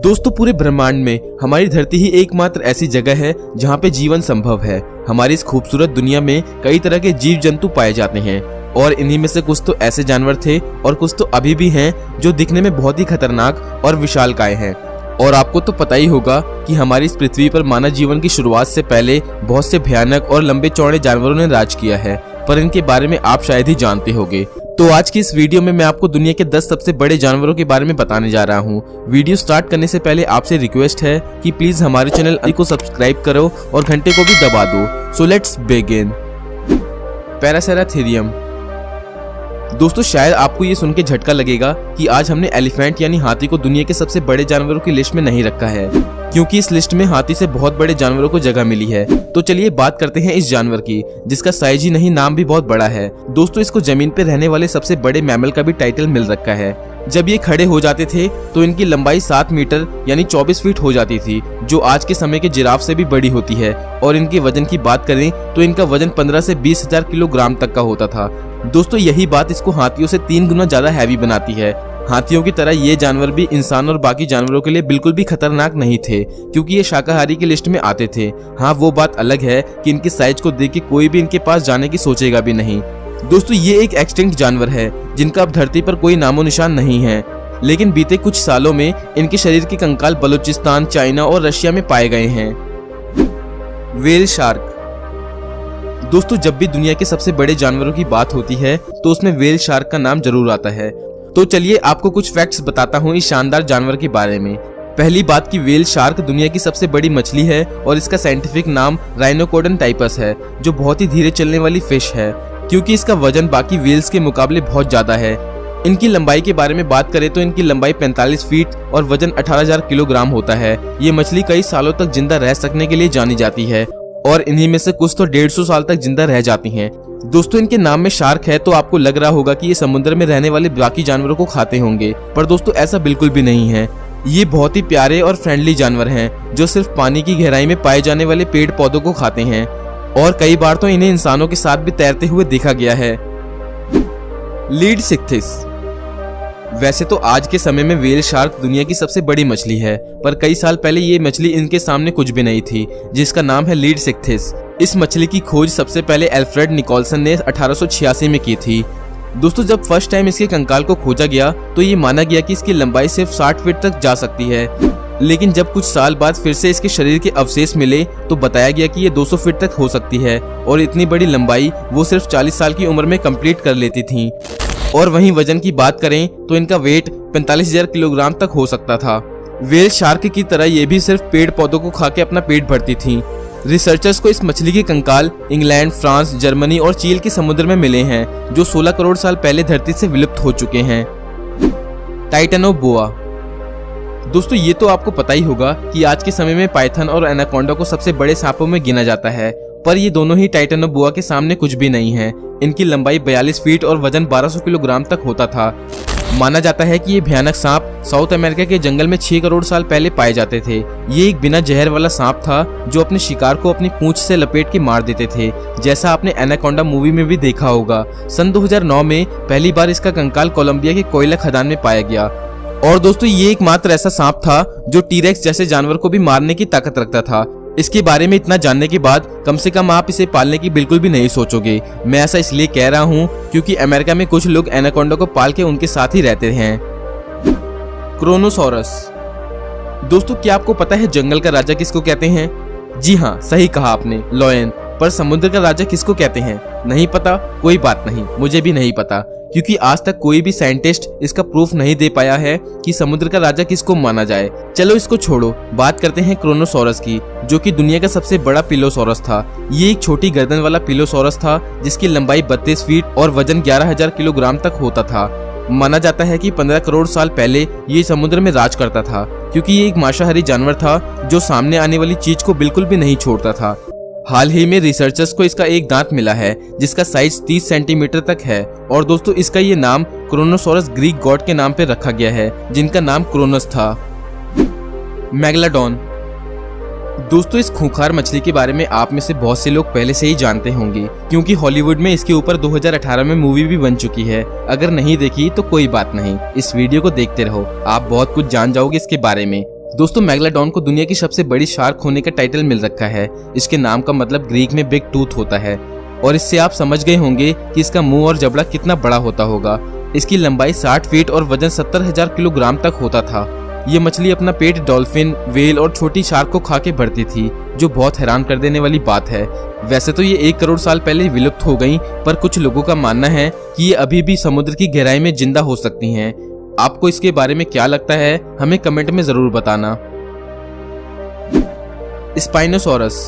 दोस्तों पूरे ब्रह्मांड में हमारी धरती ही एकमात्र ऐसी जगह है जहाँ पे जीवन संभव है। हमारी इस खूबसूरत दुनिया में कई तरह के जीव जंतु पाए जाते हैं और इन्हीं में से कुछ तो ऐसे जानवर थे और कुछ तो अभी भी हैं जो दिखने में बहुत ही खतरनाक और विशालकाय हैं। और आपको तो पता ही होगा कि हमारी इस पृथ्वी पर मानव जीवन की शुरुआत से पहले बहुत से भयानक और लंबे चौड़े जानवरों ने राज किया है, पर इनके बारे में आप शायद ही जानते होंगे। तो आज की इस वीडियो में मैं आपको दुनिया के 10 सबसे बड़े जानवरों के बारे में बताने जा रहा हूँ। वीडियो स्टार्ट करने से पहले आपसे रिक्वेस्ट है कि प्लीज हमारे चैनल को सब्सक्राइब करो और घंटे को भी दबा दो। So let's begin. पैरासेराथेरियम। दोस्तों शायद आपको ये सुन के झटका लगेगा कि आज हमने एलिफेंट यानी हाथी को दुनिया के सबसे बड़े जानवरों की लिस्ट में नहीं रखा है, क्योंकि इस लिस्ट में हाथी से बहुत बड़े जानवरों को जगह मिली है। तो चलिए बात करते हैं इस जानवर की, जिसका साइज ही नहीं नाम भी बहुत बड़ा है। दोस्तों इसको जमीन पे रहने वाले सबसे बड़े मैमल का भी टाइटल मिल रखा है। जब ये खड़े हो जाते थे तो इनकी लंबाई 7 मीटर यानी 24 फीट हो जाती थी, जो आज के समय के जिराफ से भी बड़ी होती है। और इनके वजन की बात करें तो इनका वजन 15 से 20 हजार किलोग्राम तक का होता था। दोस्तों यही बात इसको हाथियों से 3 गुना ज्यादा हैवी बनाती है। हाथियों की तरह ये जानवर भी इंसान और बाकी जानवरों के लिए बिल्कुल भी खतरनाक नहीं थे, क्योंकि ये शाकाहारी की लिस्ट में आते थे। हाँ, वो बात अलग है कि इनके साइज को देख के कोई भी इनके पास जाने की सोचेगा भी नहीं। दोस्तों ये एक एक्सटिंक्ट जानवर है जिनका अब धरती पर कोई नामो निशान नहीं है, लेकिन बीते कुछ सालों में इनके शरीर के कंकाल बलूचिस्तान, चाइना और रशिया में पाए गए हैं। Whale shark. दोस्तों जब भी दुनिया के सबसे बड़े जानवरों की बात होती है तो उसमें व्हेल शार्क का नाम जरूर आता है। तो चलिए आपको कुछ फैक्ट्स बताता हूँ इस शानदार जानवर के बारे में। पहली बात कि व्हेल शार्क दुनिया की सबसे बड़ी मछली है और इसका साइंटिफिक नाम राइनोकोडन टाइपस है, जो बहुत ही धीरे चलने वाली फिश है, क्योंकि इसका वजन बाकी व्हेल्स के मुकाबले बहुत ज्यादा है। इनकी लंबाई के बारे में बात करें तो इनकी लंबाई 45 फीट और वजन 18,000 किलोग्राम होता है। ये मछली कई सालों तक जिंदा रह सकने के लिए जानी जाती है और इन्हीं में से कुछ तो 150 साल तक जिंदा रह जाती हैं। दोस्तों इनके नाम में शार्क है तो आपको लग रहा होगा कि ये समुद्र में रहने वाले बाकी जानवरों को खाते होंगे, पर दोस्तों ऐसा बिल्कुल भी नहीं है। ये बहुत ही प्यारे और फ्रेंडली जानवर हैं जो सिर्फ पानी की गहराई में पाए जाने वाले पेड़ पौधों को खाते हैं और कई बार तो इन्हें इंसानों के साथ भी तैरते हुए देखा गया है। लीडसिक्थिस। वैसे तो आज के समय में व्हेल शार्क दुनिया की सबसे बड़ी मछली है, पर कई साल पहले ये मछली इनके सामने कुछ भी नहीं थी, जिसका नाम है लीडसिक्थिस। इस मछली की खोज सबसे पहले एल्फ्रेड निकोलसन ने 1886 में की थी। दोस्तों जब फर्स्ट टाइम इसके कंकाल को खोजा गया तो ये माना गया कि इसकी लंबाई सिर्फ 60 फीट तक जा सकती है, लेकिन जब कुछ साल बाद फिर से इसके शरीर के अवशेष मिले तो बताया गया कि ये 200 फीट तक हो सकती है और इतनी बड़ी लंबाई वो सिर्फ 40 साल की उम्र में कंप्लीट कर लेती थी। और वहीं वजन की बात करें तो इनका वेट 45,000 किलोग्राम तक हो सकता था। व्हेल शार्क की तरह ये भी सिर्फ पेड़ पौधों को खा के अपना पेट भरती थी। रिसर्चर्स को इस मछली के कंकाल इंग्लैंड, फ्रांस, जर्मनी और चील के समुद्र में मिले हैं, जो 16 करोड़ साल पहले धरती से विलुप्त हो चुके हैं। टाइटेनोबोआ। दोस्तों ये तो आपको पता ही होगा कि आज के समय में पाइथन और एनाकोंडा को सबसे बड़े सांपों में गिना जाता है, पर ये दोनों ही टाइटेनोबोआ के सामने कुछ भी नहीं है। इनकी लंबाई 42 फीट और वजन 1200 किलोग्राम तक होता था। माना जाता है कि ये भयानक सांप साउथ अमेरिका के जंगल में 6 करोड़ साल पहले पाए जाते थे। ये एक बिना जहर वाला सांप था जो अपने शिकार को अपनी पूंछ से लपेट के मार देते थे, जैसा आपने एनाकोंडा मूवी में भी देखा होगा। सन 2009 में पहली बार इसका कंकाल कोलंबिया के कोयला खदान में पाया गया। और दोस्तों ये एकमात्र ऐसा सांप था जो टीरेक्स जैसे जानवर को भी मारने की ताकत रखता था। इसके बारे में इतना जानने के बाद कम से कम आप इसे पालने की बिल्कुल भी नहीं सोचोगे। मैं ऐसा इसलिए कह रहा हूँ क्योंकि अमेरिका में कुछ लोग एनाकोंडा को पाल के उनके साथ ही रहते हैं। क्रोनोसॉरस। दोस्तों क्या आपको पता है जंगल का राजा किसको कहते हैं? जी हाँ, सही कहा आपने, लायन। पर समुद्र का राजा किसको कहते हैं? नहीं पता? कोई बात नहीं, मुझे भी नहीं पता, क्योंकि आज तक कोई भी साइंटिस्ट इसका प्रूफ नहीं दे पाया है कि समुद्र का राजा किसको माना जाए। चलो इसको छोड़ो, बात करते हैं क्रोनोसॉरस की, जो कि दुनिया का सबसे बड़ा पिलोसॉरस था। ये एक छोटी गर्दन वाला पिलोसॉरस था जिसकी लंबाई 32 फीट और वजन 11,000 किलोग्राम तक होता था। माना जाता है कि 15 करोड़ साल पहले ये समुद्र में राज करता था, क्योंकि ये एक मांसाहारी जानवर था जो सामने आने वाली चीज को बिल्कुल भी नहीं छोड़ता था। हाल ही में रिसर्चर्स को इसका एक दांत मिला है जिसका साइज 30 सेंटीमीटर तक है। और दोस्तों इसका ये नाम क्रोनोसॉरस ग्रीक गॉड के नाम पे रखा गया है, जिनका नाम क्रोनस था। मेगलाडोन। दोस्तों इस खूंखार मछली के बारे में आप में से बहुत से लोग पहले से ही जानते होंगे, क्योंकि हॉलीवुड में इसके ऊपर 2018 में मूवी भी बन चुकी है। अगर नहीं देखी तो कोई बात नहीं, इस वीडियो को देखते रहो, आप बहुत कुछ जान जाओगे इसके बारे में। दोस्तों मेगलाडॉन को दुनिया की सबसे बड़ी शार्क होने का टाइटल मिल रखा है। इसके नाम का मतलब ग्रीक में बिग टूथ होता है और इससे आप समझ गए होंगे कि इसका मुंह और जबड़ा कितना बड़ा होता होगा। इसकी लंबाई 60 फीट और वजन 70,000 किलोग्राम तक होता था। ये मछली अपना पेट डॉल्फिन, वेल और छोटी शार्क को खा के भरती थी, जो बहुत हैरान कर देने वाली बात है। वैसे तो ये 1 करोड़ साल पहले विलुप्त हो गई, पर कुछ लोगों का मानना है कि ये अभी भी समुद्र की गहराई में जिंदा हो सकती हैं। आपको इसके बारे में क्या लगता है, हमें कमेंट में जरूर बताना। स्पाइनोसॉरस।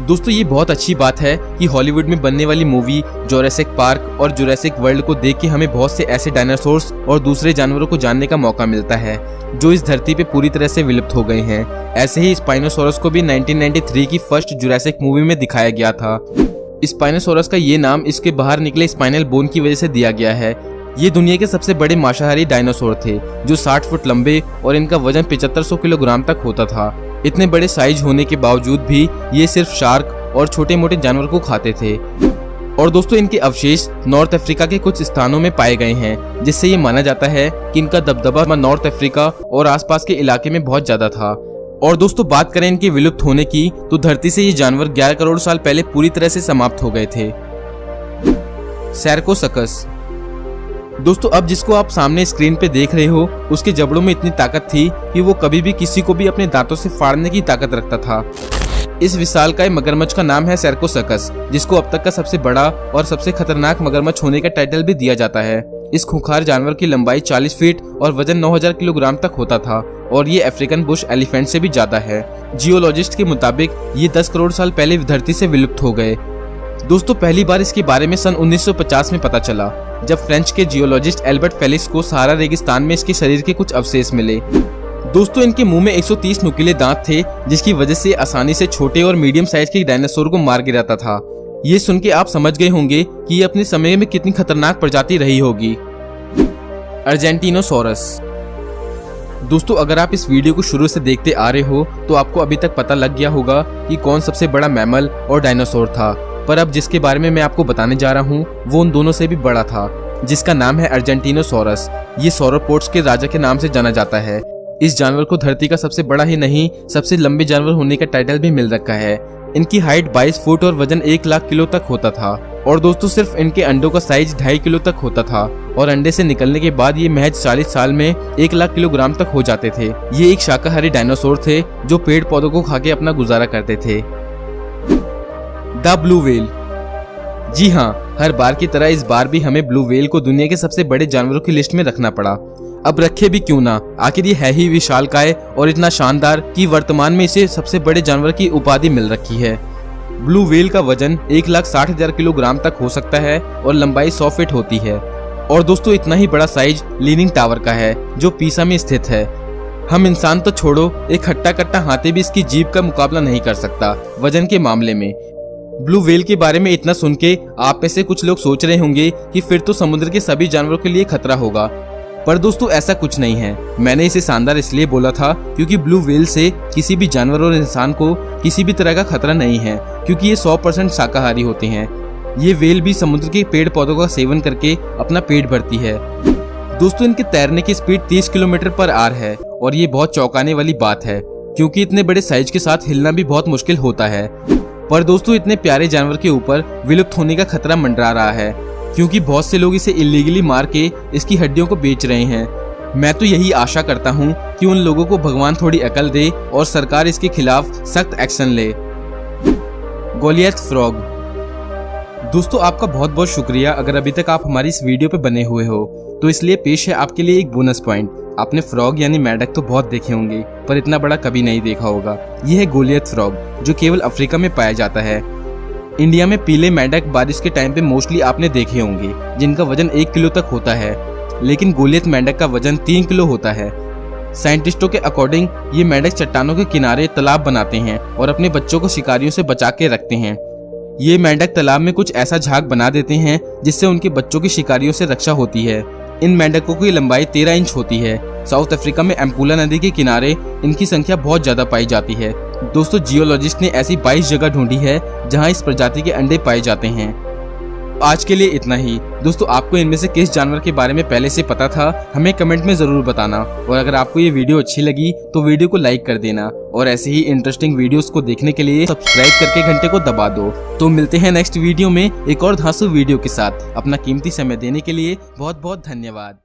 दोस्तों ये बहुत अच्छी बात है कि हॉलीवुड में बनने वाली मूवी जोरासिक पार्क और जुरासिक वर्ल्ड को देख के हमें बहुत से ऐसे डायनासोर्स और दूसरे जानवरों को जानने का मौका मिलता है जो इस धरती पे पूरी तरह से विलुप्त हो गए हैं। ऐसे ही स्पाइनोसॉरस को भी 1993 की फर्स्ट जुरासिक मूवी में दिखाया गया था। स्पाइनोसॉरस का ये नाम इसके बाहर निकले स्पाइनल बोन की वजह से दिया गया है। ये दुनिया के सबसे बड़े मांसाहारी डायनासोर थे जो 60 फुट लंबे और इनका वजन 7500 किलोग्राम तक होता था। इतने बड़े साइज होने के बावजूद भी ये सिर्फ शार्क और छोटे मोटे जानवर को खाते थे। और दोस्तों इनके अवशेष नॉर्थ अफ्रीका के कुछ स्थानों में पाए गए हैं, जिससे ये माना जाता है कि इनका दबदबा नॉर्थ अफ्रीका और आसपास के इलाके में बहुत ज्यादा था। और दोस्तों बात करें इनके विलुप्त होने की, तो धरती से ये जानवर 11 करोड़ साल पहले पूरी तरह से समाप्त हो गए थे। सैरकोसकस। दोस्तों अब जिसको आप सामने स्क्रीन पे देख रहे हो, उसके जबड़ों में इतनी ताकत थी कि वो कभी भी किसी को भी अपने दांतों से फाड़ने की ताकत रखता था। इस विशालकाय मगरमच्छ का नाम है सैरकोसकस, जिसको अब तक का सबसे बड़ा और सबसे खतरनाक मगरमच्छ होने का टाइटल भी दिया जाता है। इस खूंखार जानवर की लंबाई 40 फीट और वजन 9000 किलोग्राम तक होता था और ये अफ्रीकन बुश एलिफेंट से भी ज्यादा है। जियोलॉजिस्ट के मुताबिक ये 10 करोड़ साल पहले धरती से विलुप्त हो गए। दोस्तों पहली बार इसके बारे में सन 1950 में पता चला, जब फ्रेंच के जियोलॉजिस्ट एल्बर्ट फेलिक्स को सहारा रेगिस्तान में इसके शरीर के कुछ अवशेष मिले। दोस्तों इनके मुंह में 130 नुकीले दांत थे, जिसकी वजह से आसानी से छोटे और मीडियम साइज के डायनासोर को मार गिराता था। ये सुन के आप समझ गए होंगे कि ये अपने समय में कितनी खतरनाक प्रजाति रही होगी। अर्जेंटिनोसॉरस। दोस्तों अगर आप इस वीडियो को शुरू से देखते आ रहे हो तो आपको अभी तक पता लग गया होगा कि कौन सबसे बड़ा मैमल और डायनासोर था, पर अब जिसके बारे में मैं आपको बताने जा रहा हूँ वो उन दोनों से भी बड़ा था, जिसका नाम है अर्जेंटिनोसॉरस। ये सौरोपोड्स के राजा के नाम से जाना जाता है। इस जानवर को धरती का सबसे बड़ा ही नहीं, सबसे लंबे जानवर होने का टाइटल भी मिल रखा है। इनकी हाइट 22 फुट और वजन 1 लाख किलो तक होता था। और दोस्तों सिर्फ इनके अंडों का साइज 2.5 किलो तक होता था और अंडे से निकलने के बाद ये महज 40 साल में 1 लाख किलोग्राम तक हो जाते थे। ये एक शाकाहारी डायनासोर थे जो पेड़ पौधों को खा के अपना गुजारा करते थे। The blue whale. जी हाँ, हर बार की तरह इस बार भी हमें ब्लू व्हेल को दुनिया के सबसे बड़े जानवरों की लिस्ट में रखना पड़ा। अब रखे भी क्यों ना, आखिर ये है ही विशालकाय और इतना शानदार कि वर्तमान में इसे सबसे बड़े जानवर की उपाधि मिल रखी है। ब्लू व्हेल का वजन 1,60,000 किलोग्राम तक हो सकता है और लंबाई 100 फीट होती है। और दोस्तों इतना ही बड़ा साइज लीनिंग टावर का है जो पीसा में स्थित है। हम इंसान तो छोड़ो, एक हट्टा कट्टा हाथी भी इसकी जीभ का मुकाबला नहीं कर सकता वजन के मामले में। ब्लू व्हेल के बारे में इतना सुन के आप में से कुछ लोग सोच रहे होंगे कि फिर तो समुद्र के सभी जानवरों के लिए खतरा होगा, पर दोस्तों ऐसा कुछ नहीं है। मैंने इसे शानदार इसलिए बोला था क्योंकि ब्लू व्हेल से किसी भी जानवर और इंसान को किसी भी तरह का खतरा नहीं है, क्योंकि ये 100% शाकाहारी होते हैं। ये व्हेल भी समुद्र के पेड़ पौधों का सेवन करके अपना पेट भरती है। दोस्तों इनके तैरने की स्पीड 30 किलोमीटर पर आवर है और ये बहुत चौंकाने वाली बात है, क्योंकि इतने बड़े साइज के साथ हिलना भी बहुत मुश्किल होता है। पर दोस्तों इतने प्यारे जानवर के ऊपर विलुप्त होने का खतरा मंडरा रहा है, क्योंकि बहुत से लोग इसे इलीगली मार के इसकी हड्डियों को बेच रहे हैं। मैं तो यही आशा करता हूँ कि उन लोगों को भगवान थोड़ी अकल दे और सरकार इसके खिलाफ सख्त एक्शन ले। Goliath frog. दोस्तों आपका बहुत बहुत शुक्रिया अगर अभी तक आप हमारी इस वीडियो पे बने हुए हो, तो इसलिए पेश है आपके लिए एक बोनस पॉइंट। आपने फ्रॉग यानी मेंढक तो बहुत देखे होंगे, पर इतना बड़ा कभी नहीं देखा होगा। यह है गोलियथ फ्रॉग, जो केवल अफ्रीका में पाया जाता है। इंडिया में पीले मेंढक बारिश के टाइम पे मोस्टली आपने देखे होंगे, जिनका वजन 1 किलो तक होता है, लेकिन गोलियथ मेंढक का वजन 3 किलो होता है। साइंटिस्टों के अकॉर्डिंग ये मेंढक चट्टानों के किनारे तालाब बनाते हैं और अपने बच्चों को शिकारियों से बचा के रखते हैं। ये मेंढक तालाब में कुछ ऐसा झाग बना देते हैं जिससे उनके बच्चों की शिकारियों से रक्षा होती है। इन मेंढकों की लंबाई 13 इंच होती है। साउथ अफ्रीका में एम्पुला नदी के किनारे इनकी संख्या बहुत ज्यादा पाई जाती है। दोस्तों जियोलॉजिस्ट ने ऐसी 22 जगह ढूंढी है जहां इस प्रजाति के अंडे पाए जाते हैं। आज के लिए इतना ही। दोस्तों आपको इनमें से किस जानवर के बारे में पहले से पता था, हमें कमेंट में जरूर बताना। और अगर आपको ये वीडियो अच्छी लगी तो वीडियो को लाइक कर देना और ऐसे ही इंटरेस्टिंग वीडियोस को देखने के लिए सब्सक्राइब करके घंटे को दबा दो। तो मिलते हैं नेक्स्ट वीडियो में एक और धांसू वीडियो के साथ। अपना कीमती समय देने के लिए बहुत बहुत धन्यवाद।